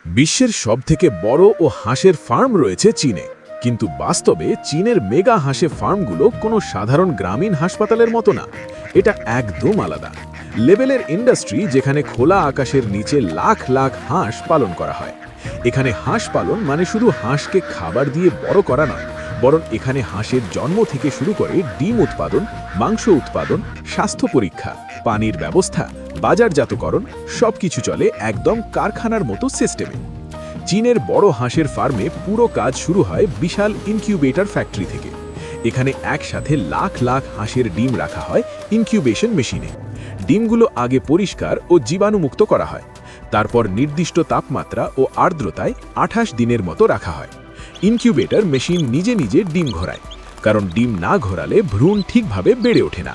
বিশ্বের সবথেকে বড় ও হাঁসের ফার্ম রয়েছে চীনে, কিন্তু বাস্তবে চীনের মেগা হাঁসের ফার্মগুলো কোনো সাধারণ গ্রামীণ হাসপাতালের মতো না। এটা একদম আলাদা লেভেলের ইন্ডাস্ট্রি, যেখানে খোলা আকাশের নিচে লাখ লাখ হাঁস পালন করা হয়। এখানে হাঁস পালন মানে শুধু হাঁসকে খাবার দিয়ে বড় করা নয়, বরং এখানে হাঁসের জন্ম থেকে শুরু করে ডিম উৎপাদন, মাংস উৎপাদন, স্বাস্থ্য পরীক্ষা, পানির ব্যবস্থা, বাজারজাতকরণ সবকিছু চলে একদম কারখানার মতো সিস্টেমে। চীনের বড় হাঁসের ফার্মে পুরো কাজ শুরু হয় বিশাল ইনকিউবেটর ফ্যাক্টরি থেকে। এখানে একসাথে লাখ লাখ হাঁসের ডিম রাখা হয় ইনকিউবেশন মেশিনে। ডিমগুলো আগে পরিষ্কার ও জীবাণুমুক্ত করা হয়, তারপর নির্দিষ্ট তাপমাত্রা ও আর্দ্রতায় 28 দিনের মতো রাখা হয়। ইনকিউবেটর মেশিন নিজে নিজে ডিম ঘোরায়, কারণ ডিম না ঘোরালে ভ্রূণ ঠিকভাবে বেড়ে ওঠে না।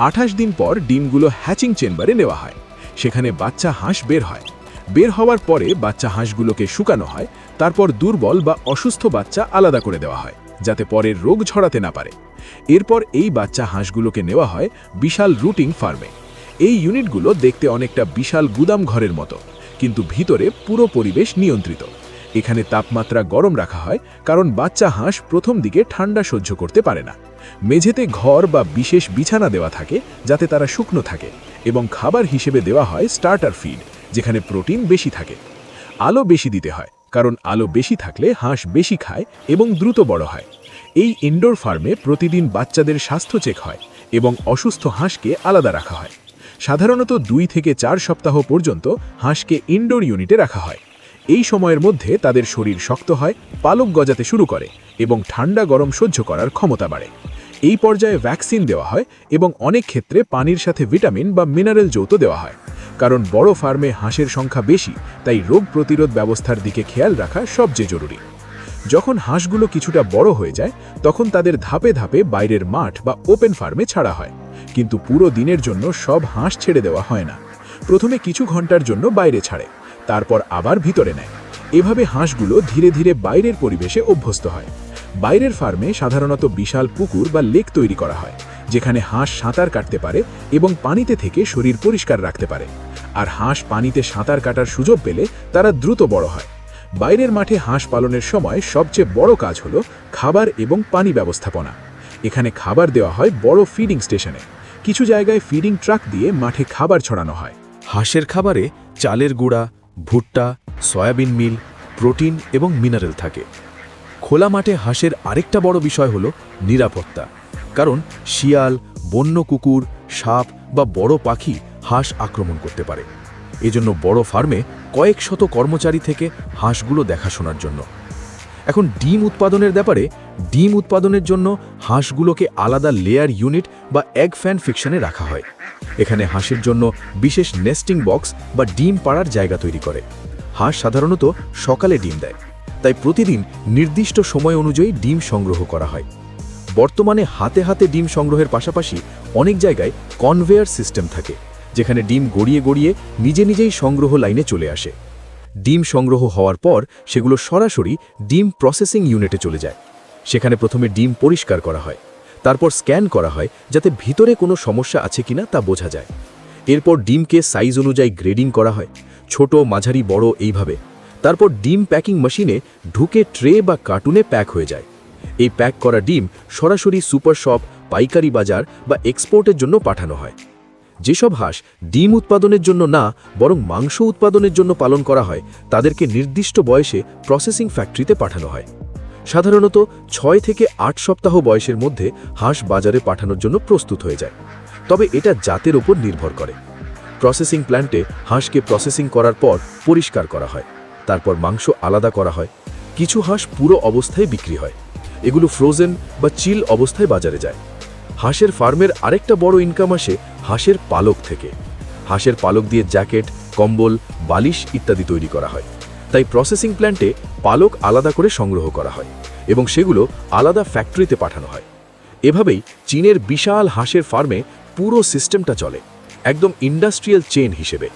28 দিন পর ডিমগুলো হ্যাচিং চেম্বারে নেওয়া হয়। সেখানে বাচ্চা হাঁস বের হয়। বের হওয়ার পরে বাচ্চা হাঁসগুলোকে শুকানো হয়, তারপর দুর্বল বা অসুস্থ বাচ্চা আলাদা করে দেওয়া হয়, যাতে পরের রোগ ছড়াতে না পারে। এরপর এই বাচ্চা হাঁসগুলোকে নেওয়া হয় বিশাল রুটিং ফার্মে। এই ইউনিটগুলো দেখতে অনেকটা বিশাল গুদাম ঘরের মতো, কিন্তু ভিতরে পুরো পরিবেশ নিয়ন্ত্রিত। এখানে তাপমাত্রা গরম রাখা হয়, কারণ বাচ্চা হাঁস প্রথম দিকে ঠান্ডা সহ্য করতে পারে না। মেঝেতে ঘর বা বিশেষ বিছানা দেওয়া থাকে, যাতে তারা শুকনো থাকে, এবং খাবার হিসেবে দেওয়া হয় স্টার্টার ফিড, যেখানে প্রোটিন বেশি থাকে। আলো বেশি দিতে হয়, কারণ আলো বেশি থাকলে হাঁস বেশি খায় এবং দ্রুত বড় হয়। এই ইনডোর ফার্মে প্রতিদিন বাচ্চাদের স্বাস্থ্য চেক হয় এবং অসুস্থ হাঁসকে আলাদা রাখা হয়। সাধারণত 2 থেকে 4 সপ্তাহ পর্যন্ত হাঁসকে ইনডোর ইউনিটে রাখা হয়। এই সময়ের মধ্যে তাদের শরীর শক্ত হয়, পালক গজাতে শুরু করে এবং ঠান্ডা গরম সহ্য করার ক্ষমতা বাড়ে। এই পর্যায়ে ভ্যাকসিন দেওয়া হয় এবং অনেক ক্ষেত্রে পানির সাথে ভিটামিন বা মিনারেল যৌগ দেওয়া হয়। কারণ বড় ফার্মে হাঁসের সংখ্যা বেশি, তাই রোগ প্রতিরোধ ব্যবস্থার দিকে খেয়াল রাখা সবচেয়ে জরুরি। যখন হাঁসগুলো কিছুটা বড় হয়ে যায়, তখন তাদের ধাপে ধাপে বাইরের মাঠ বা ওপেন ফার্মে ছাড়া হয়। কিন্তু পুরো দিনের জন্য সব হাঁস ছেড়ে দেওয়া হয় না। প্রথমে কিছু ঘন্টার জন্য বাইরে ছাড়ে, তারপর আবার ভিতরে নেয়। এভাবে হাঁসগুলো ধীরে ধীরে বাইরের পরিবেশে অভ্যস্ত হয়। বাইরের ফার্মে সাধারণত বিশাল পুকুর বা লেক তৈরি করা হয়, যেখানে হাঁস সাঁতার কাটতে পারে এবং পানিতে থেকে শরীর পরিষ্কার রাখতে পারে। আর হাঁস পানিতে সাঁতার কাটার সুযোগ পেলে তারা দ্রুত বড় হয়। বাইরের মাঠে হাঁস পালনের সময় সবচেয়ে বড় কাজ হলো খাবার এবং পানি ব্যবস্থাপনা। এখানে খাবার দেওয়া হয় বড় ফিডিং স্টেশনে। কিছু জায়গায় ফিডিং ট্রাক দিয়ে মাঠে খাবার ছড়ানো হয়। হাঁসের খাবারে চালের গুঁড়া, ভুট্টা, সয়াবিন মিল, প্রোটিন এবং মিনারেল থাকে। খোলা মাঠে হাঁসের আরেকটা বড় বিষয় হলো নিরাপত্তা, কারণ শিয়াল, বন্য কুকুর, সাপ বা বড় পাখি হাঁস আক্রমণ করতে পারে। এজন্য বড় ফার্মে কয়েক শত কর্মচারী থেকে হাঁসগুলো দেখাশোনার জন্য। এখন ডিম উৎপাদনের ব্যাপারে, ডিম উৎপাদনের জন্য হাঁসগুলোকে আলাদা লেয়ার ইউনিট বা এগ ফ্যান ফিকশনে রাখা হয়। এখানে হাঁসের জন্য বিশেষ নেস্টিং বক্স বা ডিম পাড়ার জায়গা তৈরি করে। হাঁস সাধারণত সকালে ডিম দেয়, তাই প্রতিদিন নির্দিষ্ট সময় অনুযায়ী ডিম সংগ্রহ করা হয়। বর্তমানে হাতে হাতে ডিম সংগ্রহের পাশাপাশি অনেক জায়গায় কনভেয়ার সিস্টেম থাকে, যেখানে ডিম গড়িয়ে গড়িয়ে নিজে নিজেই সংগ্রহ লাইনে চলে আসে। ডিম সংগ্রহ হওয়ার পর সেগুলো সরাসরি ডিম প্রসেসিং ইউনিটে চলে যায়। সেখানে প্রথমে ডিম পরিষ্কার করা হয়, তারপর স্ক্যান করা হয় যাতে ভিতরে কোনো সমস্যা আছে কিনা তা বোঝা যায়। এরপর ডিমকে সাইজ অনুযায়ী গ্রেডিং করা হয়, ছোট, মাঝারি, বড় এইভাবে। তারপর ডিম প্যাকিং মেশিনে ঢুকে ট্রে বা কার্টুনে প্যাক হয়ে যায়। এই প্যাক করা ডিম সরাসরি সুপার শপ, পাইকারি বাজার বা এক্সপোর্টের জন্য পাঠানো হয়। যেসব হাঁস ডিম উৎপাদনের জন্য না, বরং মাংস উৎপাদনের জন্য পালন করা হয়, তাদেরকে নির্দিষ্ট বয়সে প্রসেসিং ফ্যাক্টরিতে পাঠানো হয়। সাধারণত 6 থেকে 8 সপ্তাহ বয়সের মধ্যে হাঁস বাজারে পাঠানোর জন্য প্রস্তুত হয়ে যায়, তবে এটা জাতের উপর নির্ভর করে। প্রসেসিং প্ল্যান্টে হাঁসকে প্রসেসিং করার পর পরিষ্কার করা হয়, তারপর মাংস আলাদা করা হয়। কিছু হাঁস পুরো অবস্থায় বিক্রি হয়, এগুলো ফ্রোজেন বা চিল অবস্থায় বাজারে যায়। হাঁসের ফার্মের আরেকটা বড় ইনকাম আসে হাঁসের পালক থেকে। হাঁসের পালক দিয়ে জ্যাকেট, কম্বল, বালিশ ইত্যাদি তৈরি করা হয়। তাই প্রসেসিং প্ল্যান্টে পালক আলাদা করে সংগ্রহ করা হয় এবং সেগুলো আলাদা ফ্যাক্টরিতে পাঠানো হয়। এভাবেই চীনের বিশাল হাঁসের ফার্মে পুরো সিস্টেমটা চলে, একদম ইন্ডাস্ট্রিয়াল চেইন হিসেবে।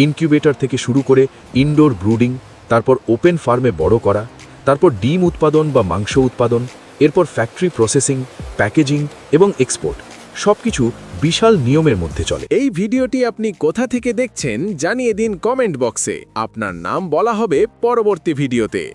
ইনকিউবেটর থেকে শুরু করে ইনডোর ব্রুডিং, তারপর ওপেন ফার্মে বড় করা, তারপর ডিম উৎপাদন বা মাংস উৎপাদন, এরপর ফ্যাক্টরি প্রসেসিং, প্যাকেজিং এবং এক্সপোর্ট, সবকিছু বিশাল নিয়মের মধ্যে চলে। এই ভিডিওটি আপনি কোথা থেকে দেখছেন জানিয়ে দিন কমেন্ট বক্সে। আপনার নাম বলা হবে পরবর্তী ভিডিওতে।